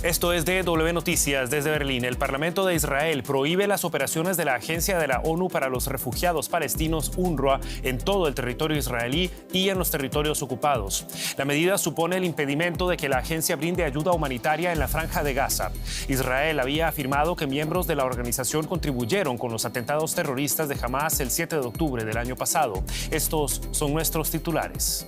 Esto es DW Noticias desde Berlín. El Parlamento de Israel prohíbe las operaciones de la Agencia de la ONU para los Refugiados Palestinos, UNRWA, en todo el territorio israelí y en los territorios ocupados. La medida supone el impedimento de que la agencia brinde ayuda humanitaria en la Franja de Gaza. Israel había afirmado que miembros de la organización contribuyeron con los atentados terroristas de Hamás el 7 de octubre del año pasado. Estos son nuestros titulares.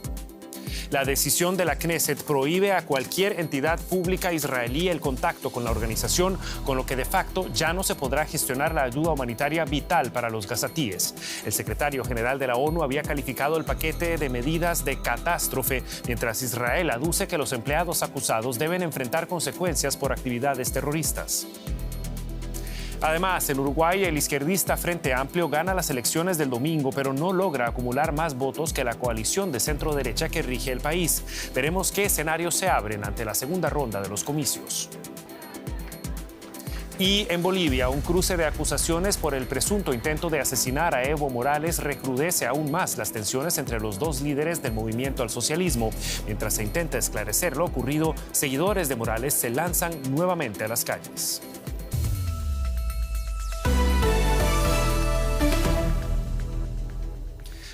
La decisión de la Knesset prohíbe a cualquier entidad pública israelí el contacto con la organización, con lo que de facto ya no se podrá gestionar la ayuda humanitaria vital para los gazatíes. El secretario general de la ONU había calificado el paquete de medidas de catástrofe, mientras Israel aduce que los empleados acusados deben enfrentar consecuencias por actividades terroristas. Además, en Uruguay, el izquierdista Frente Amplio gana las elecciones del domingo, pero no logra acumular más votos que la coalición de centro-derecha que rige el país. Veremos qué escenarios se abren ante la segunda ronda de los comicios. Y en Bolivia, un cruce de acusaciones por el presunto intento de asesinar a Evo Morales recrudece aún más las tensiones entre los dos líderes del movimiento al socialismo. Mientras se intenta esclarecer lo ocurrido, seguidores de Morales se lanzan nuevamente a las calles.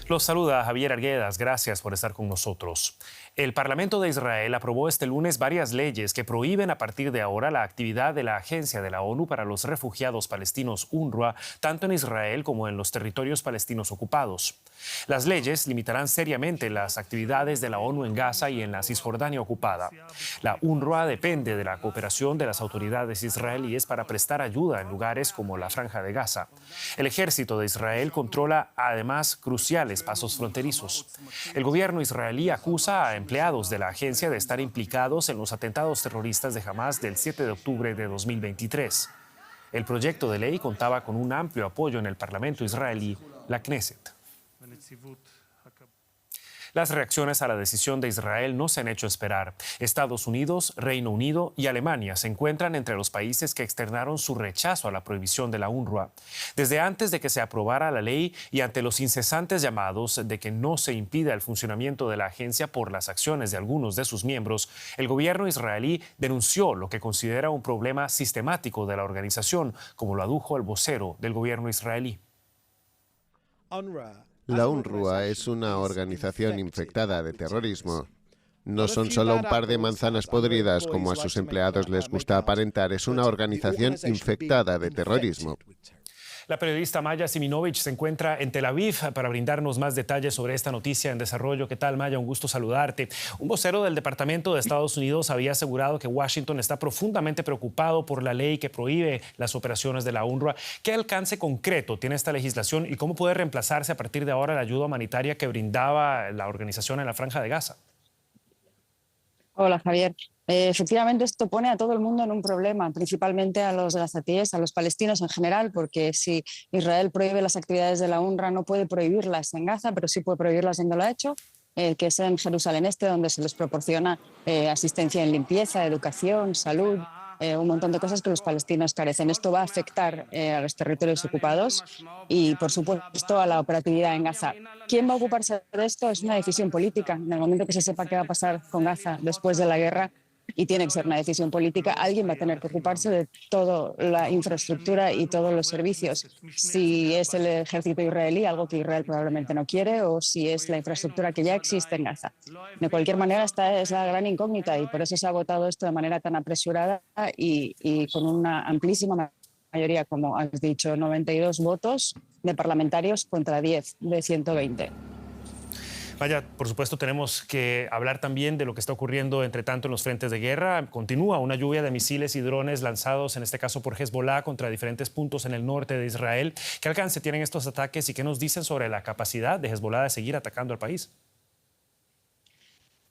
Los saluda Javier Arguedas, gracias por estar con nosotros. El Parlamento de Israel aprobó este lunes varias leyes que prohíben a partir de ahora la actividad de la Agencia de la ONU para los Refugiados Palestinos, UNRWA, tanto en Israel como en los territorios palestinos ocupados. Las leyes limitarán seriamente las actividades de la ONU en Gaza y en la Cisjordania ocupada. La UNRWA depende de la cooperación de las autoridades israelíes para prestar ayuda en lugares como la Franja de Gaza. El ejército de Israel controla además cruciales pasos fronterizos. El gobierno israelí acusa a empleados de la agencia de estar implicados en los atentados terroristas de Hamás del 7 de octubre de 2023. El proyecto de ley contaba con un amplio apoyo en el Parlamento israelí, la Knesset. Las reacciones a la decisión de Israel no se han hecho esperar. Estados Unidos, Reino Unido y Alemania se encuentran entre los países que externaron su rechazo a la prohibición de la UNRWA. Desde antes de que se aprobara la ley y ante los incesantes llamados de que no se impida el funcionamiento de la agencia por las acciones de algunos de sus miembros, el gobierno israelí denunció lo que considera un problema sistemático de la organización, como lo adujo el vocero del gobierno israelí. La UNRWA es una organización infectada de terrorismo. No son solo un par de manzanas podridas, como a sus empleados les gusta aparentar, es una organización infectada de terrorismo. La periodista Maya Siminovich se encuentra en Tel Aviv para brindarnos más detalles sobre esta noticia en desarrollo. ¿Qué tal, Maya? Un gusto saludarte. Un vocero del Departamento de Estados Unidos había asegurado que Washington está profundamente preocupado por la ley que prohíbe las operaciones de la UNRWA. ¿Qué alcance concreto tiene esta legislación y cómo puede reemplazarse a partir de ahora la ayuda humanitaria que brindaba la organización en la Franja de Gaza? Hola, Javier. Efectivamente, esto pone a todo el mundo en un problema, principalmente a los gazatíes, a los palestinos en general, porque si Israel prohíbe las actividades de la UNRWA, no puede prohibirlas en Gaza, pero sí puede prohibirlas donde lo ha hecho, que es en Jerusalén Este, donde se les proporciona asistencia en limpieza, educación, salud, un montón de cosas que los palestinos carecen. Esto va a afectar a los territorios ocupados y, por supuesto, a la operatividad en Gaza. ¿Quién va a ocuparse de esto? Es una decisión política. En el momento que se sepa qué va a pasar con Gaza después de la guerra, y tiene que ser una decisión política, alguien va a tener que ocuparse de toda la infraestructura y todos los servicios. Si es el ejército israelí, algo que Israel probablemente no quiere, o si es la infraestructura que ya existe en Gaza. De cualquier manera, esta es la gran incógnita y por eso se ha votado esto de manera tan apresurada y con una amplísima mayoría, como has dicho, 92 votos de parlamentarios contra 10 de 120. Vaya, por supuesto tenemos que hablar también de lo que está ocurriendo entre tanto en los frentes de guerra. Continúa una lluvia de misiles y drones lanzados, en este caso por Hezbollah, contra diferentes puntos en el norte de Israel. ¿Qué alcance tienen estos ataques y qué nos dicen sobre la capacidad de Hezbollah de seguir atacando al país?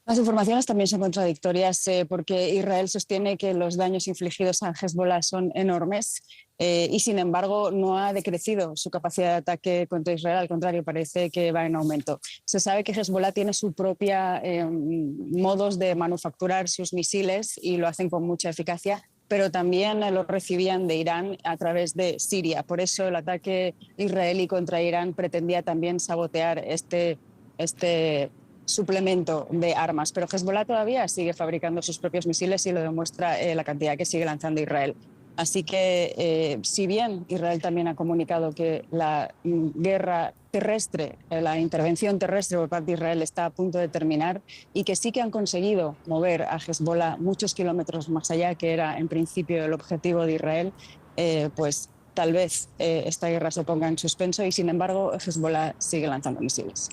Las informaciones también son contradictorias porque Israel sostiene que los daños infligidos a Hezbollah son enormes y, sin embargo, no ha decrecido su capacidad de ataque contra Israel. Al contrario, parece que va en aumento. Se sabe que Hezbollah tiene su propia modos de manufacturar sus misiles y lo hacen con mucha eficacia, pero también lo recibían de Irán a través de Siria. Por eso el ataque israelí contra Irán pretendía también sabotear este suplemento de armas, pero Hezbollah todavía sigue fabricando sus propios misiles y lo demuestra la cantidad que sigue lanzando Israel. Así que, si bien Israel también ha comunicado que la guerra terrestre, la intervención terrestre por parte de Israel está a punto de terminar y que sí que han conseguido mover a Hezbollah muchos kilómetros más allá, que era en principio el objetivo de Israel, pues tal vez esta guerra se ponga en suspenso y, sin embargo, Hezbollah sigue lanzando misiles.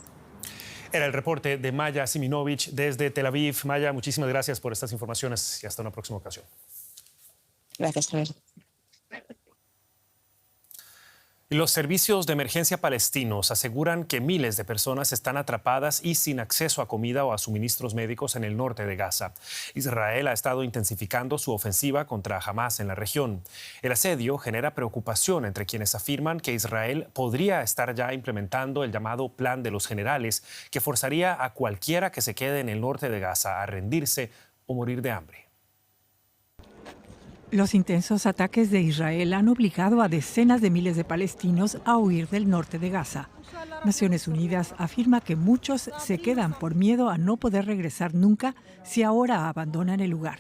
Era el reporte de Maya Siminovich desde Tel Aviv. Maya, muchísimas gracias por estas informaciones y hasta una próxima ocasión. Gracias, Javier. Los servicios de emergencia palestinos aseguran que miles de personas están atrapadas y sin acceso a comida o a suministros médicos en el norte de Gaza. Israel ha estado intensificando su ofensiva contra Hamás en la región. El asedio genera preocupación entre quienes afirman que Israel podría estar ya implementando el llamado Plan de los Generales, que forzaría a cualquiera que se quede en el norte de Gaza a rendirse o morir de hambre. Los intensos ataques de Israel han obligado a decenas de miles de palestinos a huir del norte de Gaza. Naciones Unidas afirma que muchos se quedan por miedo a no poder regresar nunca si ahora abandonan el lugar.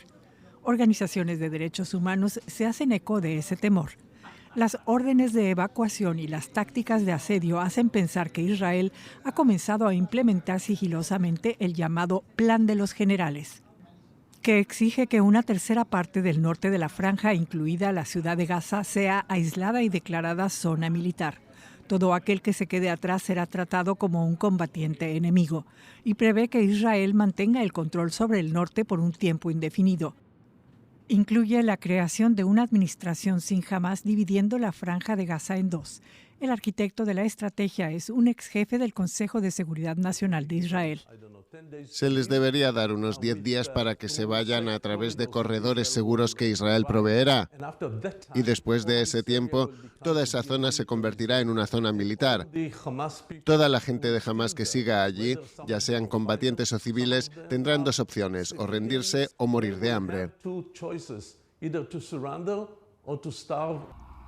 Organizaciones de derechos humanos se hacen eco de ese temor. Las órdenes de evacuación y las tácticas de asedio hacen pensar que Israel ha comenzado a implementar sigilosamente el llamado Plan de los Generales, que exige que una tercera parte del norte de la franja, incluida la ciudad de Gaza, sea aislada y declarada zona militar. Todo aquel que se quede atrás será tratado como un combatiente enemigo, y prevé que Israel mantenga el control sobre el norte por un tiempo indefinido. Incluye la creación de una administración sin Hamás dividiendo la franja de Gaza en dos. El arquitecto de la estrategia es un ex jefe del Consejo de Seguridad Nacional de Israel. Se les debería dar unos 10 días para que se vayan a través de corredores seguros que Israel proveerá. Y después de ese tiempo, toda esa zona se convertirá en una zona militar. Toda la gente de Hamás que siga allí, ya sean combatientes o civiles, tendrán dos opciones: o rendirse o morir de hambre.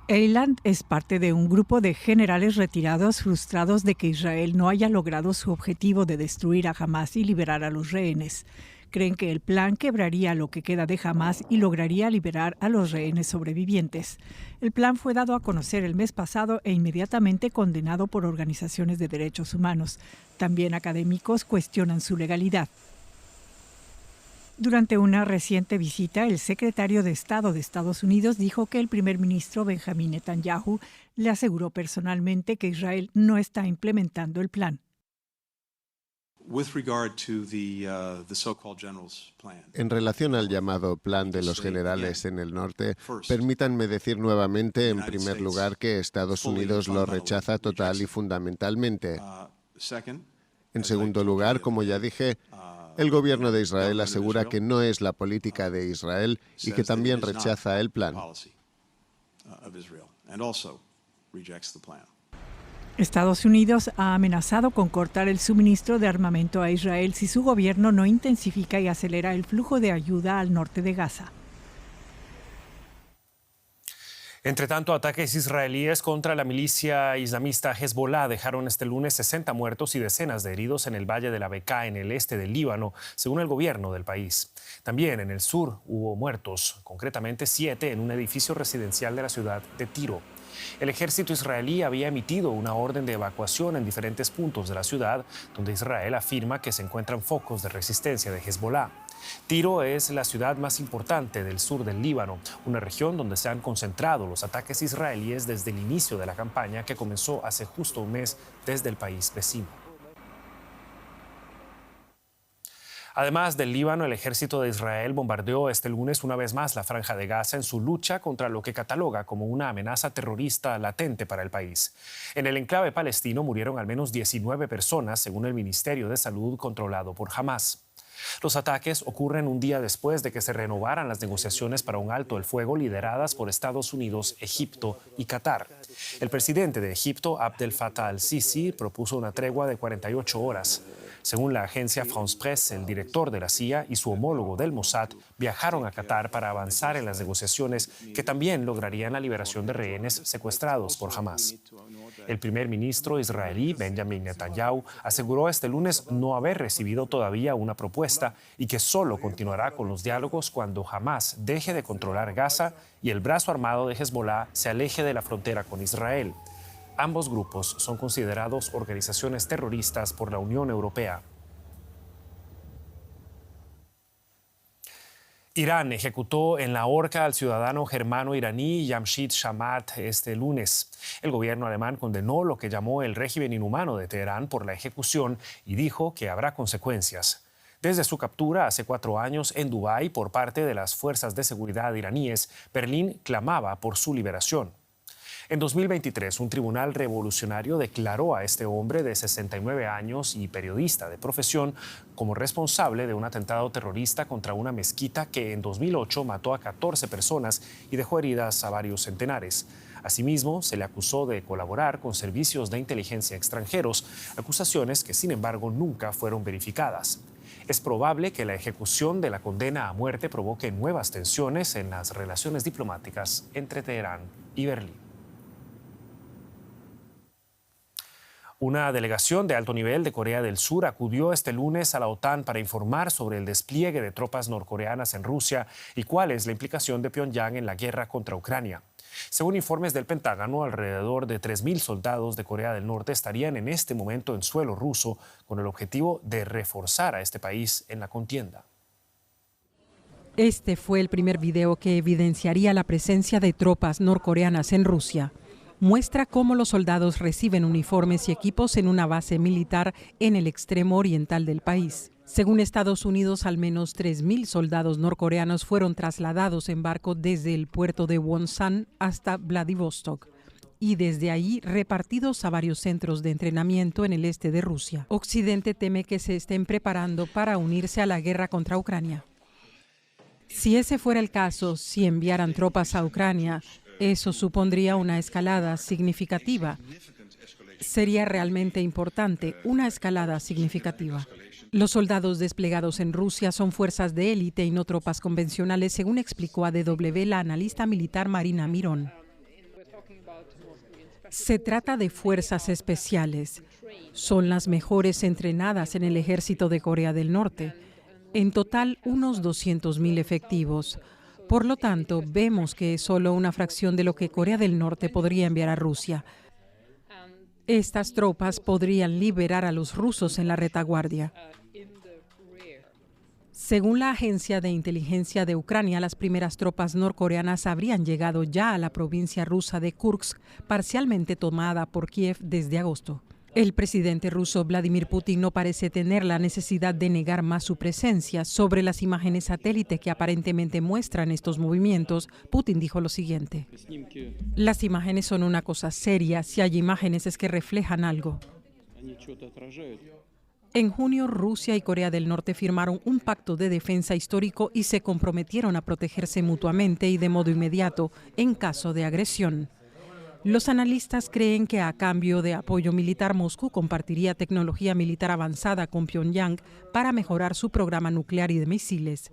Eiland es parte de un grupo de generales retirados frustrados de que Israel no haya logrado su objetivo de destruir a Hamás y liberar a los rehenes. Creen que el plan quebraría lo que queda de Hamás y lograría liberar a los rehenes sobrevivientes. El plan fue dado a conocer el mes pasado e inmediatamente condenado por organizaciones de derechos humanos. También académicos cuestionan su legalidad. Durante una reciente visita, el secretario de Estado de Estados Unidos dijo que el primer ministro Benjamin Netanyahu le aseguró personalmente que Israel no está implementando el plan. En relación al llamado Plan de los Generales en el norte, permítanme decir nuevamente, en primer lugar, que Estados Unidos lo rechaza total y fundamentalmente. En segundo lugar, como ya dije, el gobierno de Israel asegura que no es la política de Israel y que también rechaza el plan. Estados Unidos ha amenazado con cortar el suministro de armamento a Israel si su gobierno no intensifica y acelera el flujo de ayuda al norte de Gaza. Entre tanto, ataques israelíes contra la milicia islamista Hezbollah dejaron este lunes 60 muertos y decenas de heridos en el valle de la Bekaa, en el este del Líbano, según el gobierno del país. También en el sur hubo muertos, concretamente 7 en un edificio residencial de la ciudad de Tiro. El ejército israelí había emitido una orden de evacuación en diferentes puntos de la ciudad, donde Israel afirma que se encuentran focos de resistencia de Hezbollah. Tiro es la ciudad más importante del sur del Líbano, una región donde se han concentrado los ataques israelíes desde el inicio de la campaña que comenzó hace justo un mes desde el país vecino. Además del Líbano, el ejército de Israel bombardeó este lunes una vez más la Franja de Gaza en su lucha contra lo que cataloga como una amenaza terrorista latente para el país. En el enclave palestino murieron al menos 19 personas, según el Ministerio de Salud controlado por Hamás. Los ataques ocurren un día después de que se renovaran las negociaciones para un alto el fuego lideradas por Estados Unidos, Egipto y Qatar. El presidente de Egipto, Abdel Fattah al-Sisi, propuso una tregua de 48 horas. Según la agencia France Presse, el director de la CIA y su homólogo del Mossad viajaron a Qatar para avanzar en las negociaciones que también lograrían la liberación de rehenes secuestrados por Hamás. El primer ministro israelí, Benjamin Netanyahu, aseguró este lunes no haber recibido todavía una propuesta y que solo continuará con los diálogos cuando Hamás deje de controlar Gaza y el brazo armado de Hezbollah se aleje de la frontera con Israel. Ambos grupos son considerados organizaciones terroristas por la Unión Europea. Irán ejecutó en la horca al ciudadano germano-iraní Jamshid Shamat este lunes. El gobierno alemán condenó lo que llamó el régimen inhumano de Teherán por la ejecución y dijo que habrá consecuencias. Desde su captura hace 4 años en Dubái por parte de las fuerzas de seguridad iraníes, Berlín clamaba por su liberación. En 2023, un tribunal revolucionario declaró a este hombre de 69 años y periodista de profesión como responsable de un atentado terrorista contra una mezquita que en 2008 mató a 14 personas y dejó heridas a varios centenares. Asimismo, se le acusó de colaborar con servicios de inteligencia extranjeros, acusaciones que sin embargo nunca fueron verificadas. Es probable que la ejecución de la condena a muerte provoque nuevas tensiones en las relaciones diplomáticas entre Teherán y Berlín. Una delegación de alto nivel de Corea del Sur acudió este lunes a la OTAN para informar sobre el despliegue de tropas norcoreanas en Rusia y cuál es la implicación de Pyongyang en la guerra contra Ucrania. Según informes del Pentágono, alrededor de 3.000 soldados de Corea del Norte estarían en este momento en suelo ruso con el objetivo de reforzar a este país en la contienda. Este fue el primer video que evidenciaría la presencia de tropas norcoreanas en Rusia. Muestra cómo los soldados reciben uniformes y equipos en una base militar en el extremo oriental del país. Según Estados Unidos, al menos 3.000 soldados norcoreanos fueron trasladados en barco desde el puerto de Wonsan hasta Vladivostok y desde ahí repartidos a varios centros de entrenamiento en el este de Rusia. Occidente teme que se estén preparando para unirse a la guerra contra Ucrania. Si ese fuera el caso, si enviaran tropas a Ucrania, eso supondría una escalada significativa. Sería realmente importante, una escalada significativa. Los soldados desplegados en Rusia son fuerzas de élite y no tropas convencionales, según explicó a DW la analista militar Marina Mirón. Se trata de fuerzas especiales. Son las mejores entrenadas en el ejército de Corea del Norte. En total, unos 200.000 efectivos. Por lo tanto, vemos que es solo una fracción de lo que Corea del Norte podría enviar a Rusia. Estas tropas podrían liberar a los rusos en la retaguardia. Según la agencia de inteligencia de Ucrania, las primeras tropas norcoreanas habrían llegado ya a la provincia rusa de Kursk, parcialmente tomada por Kiev desde agosto. El presidente ruso Vladimir Putin no parece tener la necesidad de negar más su presencia. Sobre las imágenes satélite que aparentemente muestran estos movimientos, Putin dijo lo siguiente: las imágenes son una cosa seria. Si hay imágenes es que reflejan algo. En junio, Rusia y Corea del Norte firmaron un pacto de defensa histórico y se comprometieron a protegerse mutuamente y de modo inmediato en caso de agresión. Los analistas creen que a cambio de apoyo militar, Moscú compartiría tecnología militar avanzada con Pyongyang para mejorar su programa nuclear y de misiles.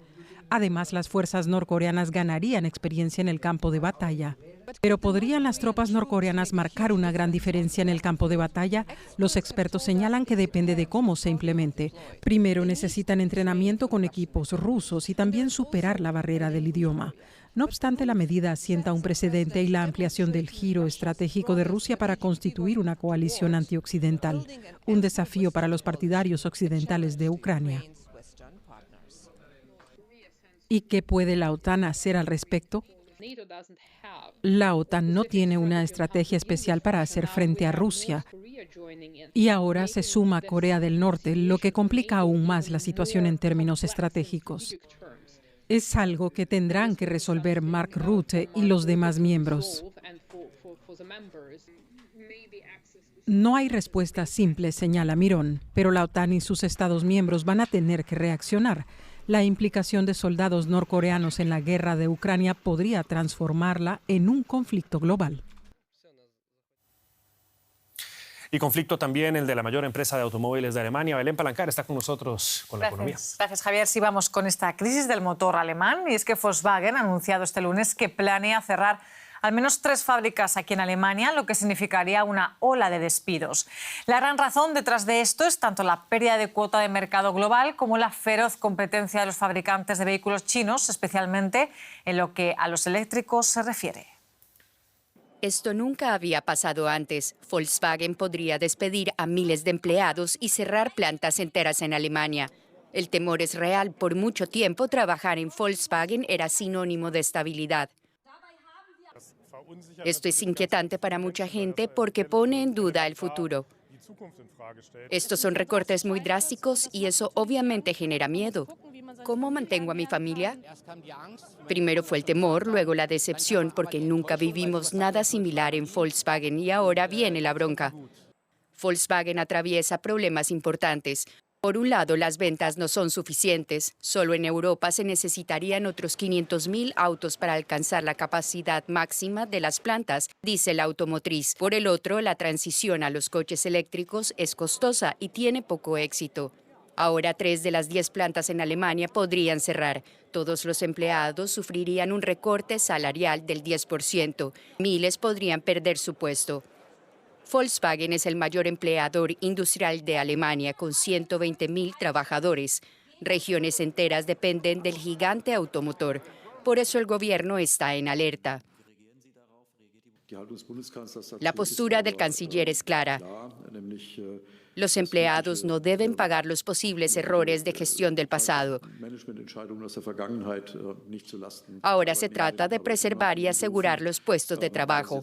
Además, las fuerzas norcoreanas ganarían experiencia en el campo de batalla. Pero ¿podrían las tropas norcoreanas marcar una gran diferencia en el campo de batalla? Los expertos señalan que depende de cómo se implemente. Primero, necesitan entrenamiento con equipos rusos y también superar la barrera del idioma. No obstante, la medida asienta un precedente y la ampliación del giro estratégico de Rusia para constituir una coalición antioccidental, un desafío para los partidarios occidentales de Ucrania. ¿Y qué puede la OTAN hacer al respecto? La OTAN no tiene una estrategia especial para hacer frente a Rusia. Y ahora se suma Corea del Norte, lo que complica aún más la situación en términos estratégicos. Es algo que tendrán que resolver Mark Rutte y los demás miembros. No hay respuesta simple, señala Mirón, pero la OTAN y sus Estados miembros van a tener que reaccionar. La implicación de soldados norcoreanos en la guerra de Ucrania podría transformarla en un conflicto global. Y conflicto también el de la mayor empresa de automóviles de Alemania. Belén Palancar está con nosotros con la economía. Gracias, Javier. Sí, vamos con esta crisis del motor alemán. Y es que Volkswagen ha anunciado este lunes que planea cerrar al menos 3 fábricas aquí en Alemania, lo que significaría una ola de despidos. La gran razón detrás de esto es tanto la pérdida de cuota de mercado global como la feroz competencia de los fabricantes de vehículos chinos, especialmente en lo que a los eléctricos se refiere. Esto nunca había pasado antes. Volkswagen podría despedir a miles de empleados y cerrar plantas enteras en Alemania. El temor es real. Por mucho tiempo, trabajar en Volkswagen era sinónimo de estabilidad. Esto es inquietante para mucha gente porque pone en duda el futuro. Estos son recortes muy drásticos y eso obviamente genera miedo. ¿Cómo mantengo a mi familia? Primero fue el temor, luego la decepción porque nunca vivimos nada similar en Volkswagen y ahora viene la bronca. Volkswagen atraviesa problemas importantes. Por un lado, las ventas no son suficientes. Solo en Europa se necesitarían otros 500.000 autos para alcanzar la capacidad máxima de las plantas, dice la automotriz. Por el otro, la transición a los coches eléctricos es costosa y tiene poco éxito. Ahora 3 de las 10 plantas en Alemania podrían cerrar. Todos los empleados sufrirían un recorte salarial del 10%. Miles podrían perder su puesto. Volkswagen es el mayor empleador industrial de Alemania, con 120.000 trabajadores. Regiones enteras dependen del gigante automotor. Por eso el gobierno está en alerta. La postura del canciller es clara. Los empleados no deben pagar los posibles errores de gestión del pasado. Ahora se trata de preservar y asegurar los puestos de trabajo.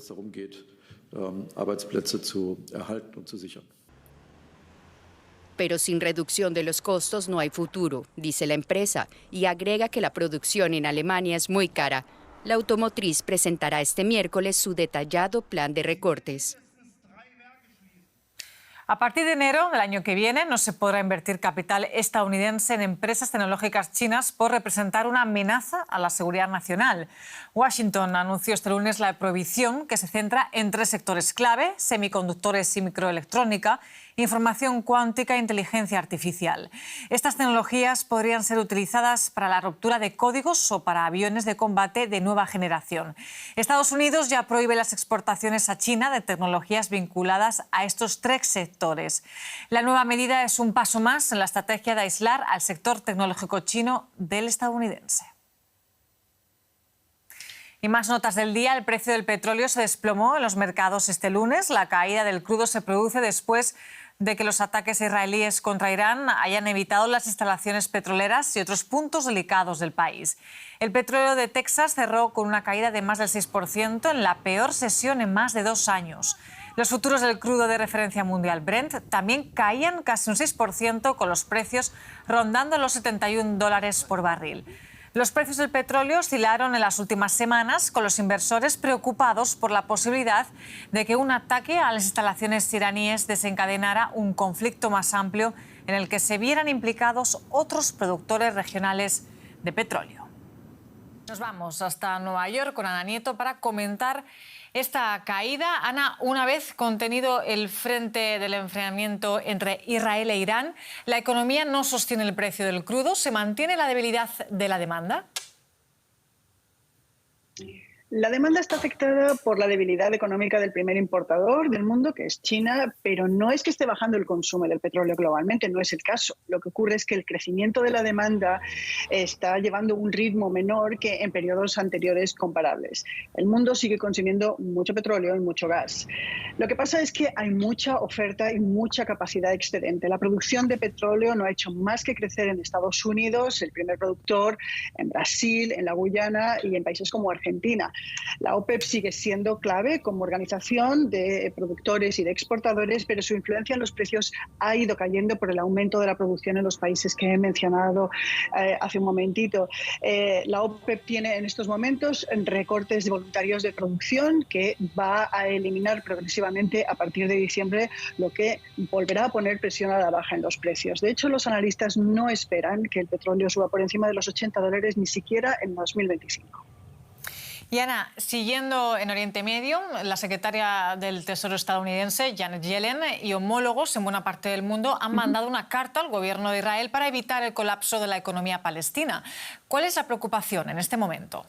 Pero sin reducción de los costos no hay futuro, dice la empresa, y agrega que la producción en Alemania es muy cara. La automotriz presentará este miércoles su detallado plan de recortes. A partir de enero del año que viene no se podrá invertir capital estadounidense en empresas tecnológicas chinas por representar una amenaza a la seguridad nacional. Washington anunció este lunes la prohibición que se centra en 3 sectores clave: semiconductores y microelectrónica, información cuántica e inteligencia artificial. Estas tecnologías podrían ser utilizadas para la ruptura de códigos o para aviones de combate de nueva generación. Estados Unidos ya prohíbe las exportaciones a China de tecnologías vinculadas a estos 3 sectores. La nueva medida es un paso más en la estrategia de aislar al sector tecnológico chino del estadounidense. Y más notas del día. El precio del petróleo se desplomó en los mercados este lunes. La caída del crudo se produce después de que los ataques israelíes contra Irán hayan evitado las instalaciones petroleras y otros puntos delicados del país. El petróleo de Texas cerró con una caída de más del 6% en la peor sesión en más de 2 años. Los futuros del crudo de referencia mundial Brent también caían casi un 6%, con los precios rondando los $71 por barril. Los precios del petróleo oscilaron en las últimas semanas, con los inversores preocupados por la posibilidad de que un ataque a las instalaciones iraníes desencadenara un conflicto más amplio en el que se vieran implicados otros productores regionales de petróleo. Nos vamos hasta Nueva York con Ana Nieto para comentar esta caída. Ana, una vez contenido el frente del enfrentamiento entre Israel e Irán, ¿la economía no sostiene el precio del crudo? ¿Se mantiene la debilidad de la demanda? La demanda está afectada por la debilidad económica del primer importador del mundo, que es China, pero no es que esté bajando el consumo del petróleo globalmente, no es el caso. Lo que ocurre es que el crecimiento de la demanda está llevando un ritmo menor que en periodos anteriores comparables. El mundo sigue consumiendo mucho petróleo y mucho gas. Lo que pasa es que hay mucha oferta y mucha capacidad excedente. La producción de petróleo no ha hecho más que crecer en Estados Unidos, el primer productor, en Brasil, en la Guyana y en países como Argentina. La OPEP sigue siendo clave como organización de productores y de exportadores, pero su influencia en los precios ha ido cayendo por el aumento de la producción en los países que he mencionado hace un momentito. La OPEP tiene en estos momentos recortes de voluntarios de producción que va a eliminar progresivamente a partir de diciembre, lo que volverá a poner presión a la baja en los precios. De hecho, los analistas no esperan que el petróleo suba por encima de los $80 ni siquiera en 2025. Y Ana, siguiendo en Oriente Medio, la secretaria del Tesoro estadounidense, Janet Yellen, y homólogos en buena parte del mundo han mandado una carta al gobierno de Israel para evitar el colapso de la economía palestina. ¿Cuál es la preocupación en este momento?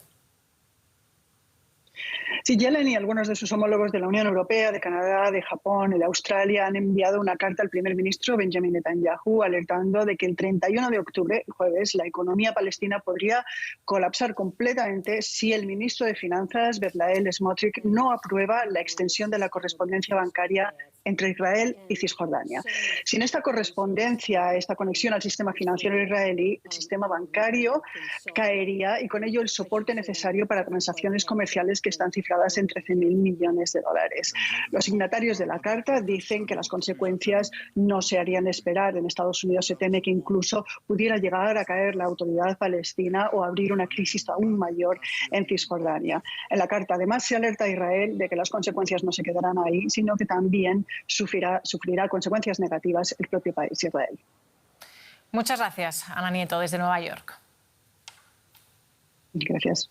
Sí, Yellen y algunos de sus homólogos de la Unión Europea, de Canadá, de Japón y de Australia han enviado una carta al primer ministro Benjamin Netanyahu alertando de que el 31 de octubre, jueves, la economía palestina podría colapsar completamente si el ministro de Finanzas, Bezalel Smotrich, no aprueba la extensión de la correspondencia bancaria entre Israel y Cisjordania. Sin esta correspondencia, esta conexión al sistema financiero israelí, el sistema bancario caería y con ello el soporte necesario para transacciones comerciales que están cifradas en 13.000 millones de dólares. Los signatarios de la carta dicen que las consecuencias no se harían esperar. En Estados Unidos se teme que incluso pudiera llegar a caer la autoridad palestina o abrir una crisis aún mayor en Cisjordania. En la carta además se alerta a Israel de que las consecuencias no se quedarán ahí, sino que también sufrirá consecuencias negativas el propio país, Israel. Muchas gracias, Ana Nieto, desde Nueva York. Gracias.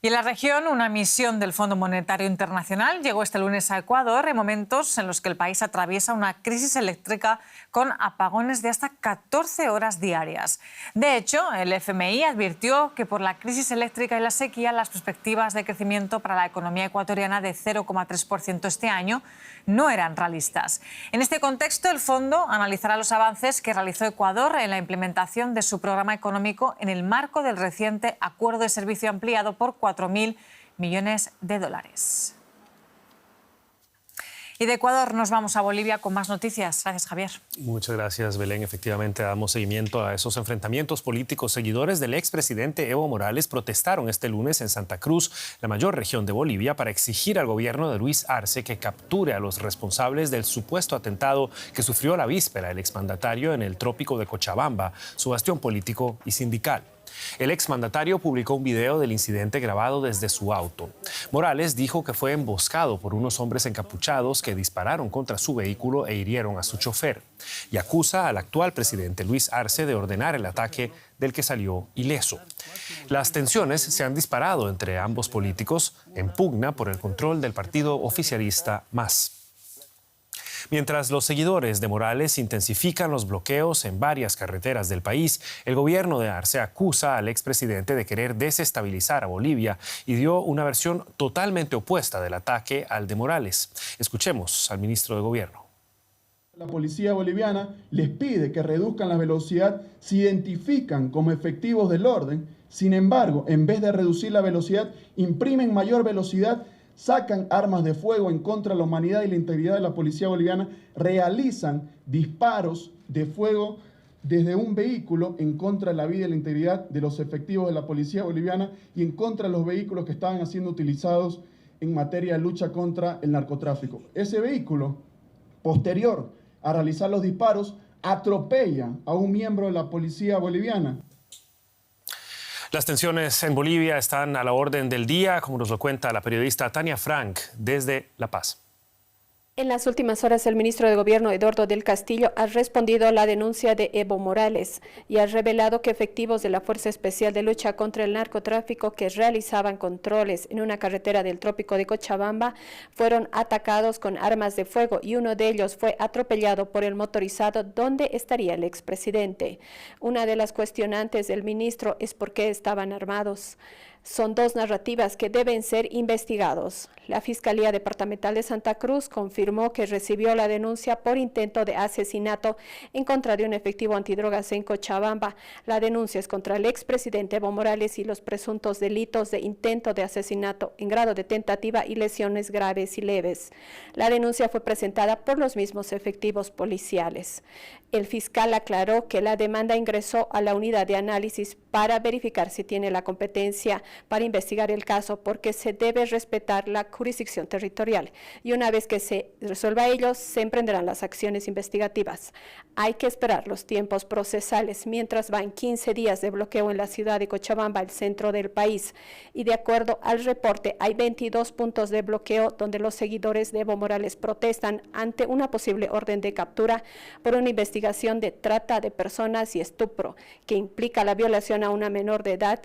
Y en la región, una misión del Fondo Monetario Internacional llegó este lunes a Ecuador en momentos en los que el país atraviesa una crisis eléctrica con apagones de hasta 14 horas diarias. De hecho, el FMI advirtió que por la crisis eléctrica y la sequía, las perspectivas de crecimiento para la economía ecuatoriana de 0,3% este año no eran realistas. En este contexto, el fondo analizará los avances que realizó Ecuador en la implementación de su programa económico en el marco del reciente Acuerdo de Servicio Ampliado por 4.000 millones de dólares. Y de Ecuador nos vamos a Bolivia con más noticias. Gracias, Javier. Muchas gracias, Belén. Efectivamente, damos seguimiento a esos enfrentamientos políticos. Seguidores del expresidente Evo Morales protestaron este lunes en Santa Cruz, la mayor región de Bolivia, para exigir al gobierno de Luis Arce que capture a los responsables del supuesto atentado que sufrió la víspera el exmandatario en el trópico de Cochabamba, su bastión político y sindical. El exmandatario publicó un video del incidente grabado desde su auto. Morales dijo que fue emboscado por unos hombres encapuchados que dispararon contra su vehículo e hirieron a su chofer. Y acusa al actual presidente Luis Arce de ordenar el ataque del que salió ileso. Las tensiones se han disparado entre ambos políticos en pugna por el control del partido oficialista MAS. Mientras los seguidores de Morales intensifican los bloqueos en varias carreteras del país, el gobierno de Arce acusa al expresidente de querer desestabilizar a Bolivia y dio una versión totalmente opuesta del ataque al de Morales. Escuchemos al ministro de Gobierno. La policía boliviana les pide que reduzcan la velocidad, se identifican como efectivos del orden, sin embargo, en vez de reducir la velocidad, imprimen mayor velocidad, sacan armas de fuego en contra de la humanidad y la integridad de la policía boliviana, realizan disparos de fuego desde un vehículo en contra de la vida y la integridad de los efectivos de la policía boliviana y en contra de los vehículos que estaban siendo utilizados en materia de lucha contra el narcotráfico. Ese vehículo, posterior a realizar los disparos, atropella a un miembro de la policía boliviana. Las tensiones en Bolivia están a la orden del día, como nos lo cuenta la periodista Tania Frank desde La Paz. En las últimas horas, el ministro de Gobierno, Eduardo del Castillo, ha respondido a la denuncia de Evo Morales y ha revelado que efectivos de la Fuerza Especial de Lucha contra el Narcotráfico que realizaban controles en una carretera del trópico de Cochabamba fueron atacados con armas de fuego y uno de ellos fue atropellado por el motorizado donde estaría el expresidente. Una de las cuestionantes del ministro es por qué estaban armados. Son dos narrativas que deben ser investigados. La Fiscalía Departamental de Santa Cruz confirmó que recibió la denuncia por intento de asesinato en contra de un efectivo antidrogas en Cochabamba. La denuncia es contra el expresidente Evo Morales y los presuntos delitos de intento de asesinato en grado de tentativa y lesiones graves y leves. La denuncia fue presentada por los mismos efectivos policiales. El fiscal aclaró que la demanda ingresó a la unidad de análisis para verificar si tiene la competencia para investigar el caso, porque se debe respetar la jurisdicción territorial y una vez que se resuelva ello, se emprenderán las acciones investigativas. Hay que esperar los tiempos procesales mientras van 15 días de bloqueo en la ciudad de Cochabamba, el centro del país, y de acuerdo al reporte hay 22 puntos de bloqueo donde los seguidores de Evo Morales protestan ante una posible orden de captura por una investigación investigación de trata de personas y estupro, que implica la violación a una menor de edad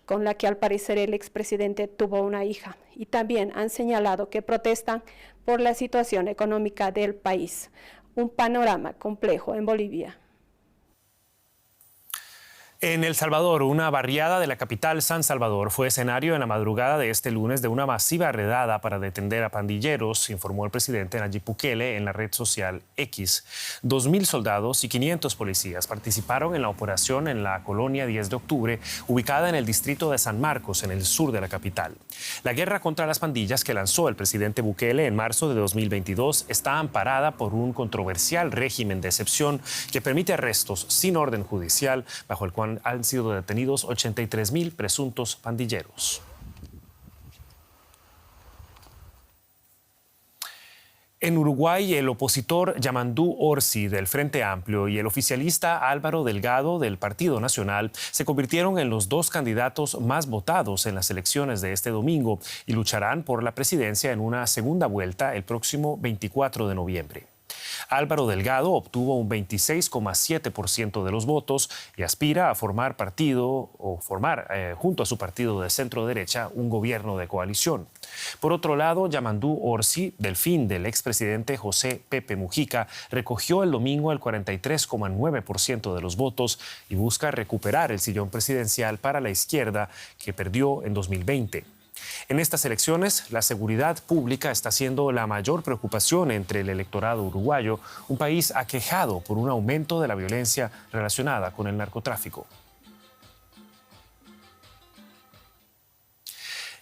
con la que al parecer el expresidente tuvo una hija. Y también han señalado que protestan por la situación económica del país. Un panorama complejo en Bolivia. En El Salvador, una barriada de la capital San Salvador fue escenario en la madrugada de este lunes de una masiva redada para detener a pandilleros, informó el presidente Nayib Bukele en la red social X. 2.000 soldados y 500 policías participaron en la operación en la colonia 10 de octubre, ubicada en el distrito de San Marcos, en el sur de la capital. La guerra contra las pandillas que lanzó el presidente Bukele en marzo de 2022 está amparada por un controversial régimen de excepción que permite arrestos sin orden judicial, bajo el cual han sido detenidos 83.000 presuntos pandilleros. En Uruguay, el opositor Yamandú Orsi del Frente Amplio y el oficialista Álvaro Delgado del Partido Nacional se convirtieron en los dos candidatos más votados en las elecciones de este domingo y lucharán por la presidencia en una segunda vuelta el próximo 24 de noviembre. Álvaro Delgado obtuvo un 26,7% de los votos y aspira a formar junto a su partido de centro derecha un gobierno de coalición. Por otro lado, Yamandú Orsi, delfín del expresidente José Pepe Mujica, recogió el domingo el 43,9% de los votos y busca recuperar el sillón presidencial para la izquierda que perdió en 2020. En estas elecciones, la seguridad pública está siendo la mayor preocupación entre el electorado uruguayo, un país aquejado por un aumento de la violencia relacionada con el narcotráfico.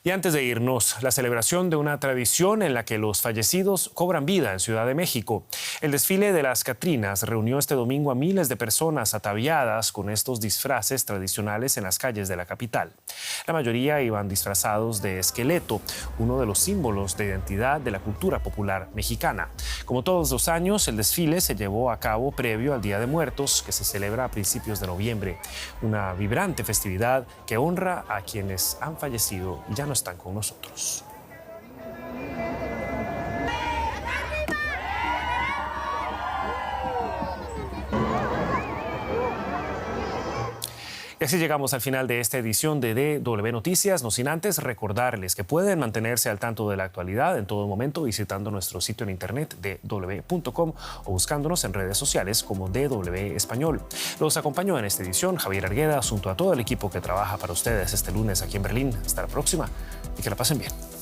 Y antes de irnos, la celebración de una tradición en la que los fallecidos cobran vida en Ciudad de México. El desfile de las Catrinas reunió este domingo a miles de personas ataviadas con estos disfraces tradicionales en las calles de la capital. La mayoría iban disfrazados de esqueleto, uno de los símbolos de identidad de la cultura popular mexicana. Como todos los años, el desfile se llevó a cabo previo al Día de Muertos, que se celebra a principios de noviembre. Una vibrante festividad que honra a quienes han fallecido y ya no están con nosotros. Y así llegamos al final de esta edición de DW Noticias, no sin antes recordarles que pueden mantenerse al tanto de la actualidad en todo momento visitando nuestro sitio en internet dw.com o buscándonos en redes sociales como DW Español. Los acompañó en esta edición Javier Argueda, junto a todo el equipo que trabaja para ustedes este lunes aquí en Berlín. Hasta la próxima y que la pasen bien.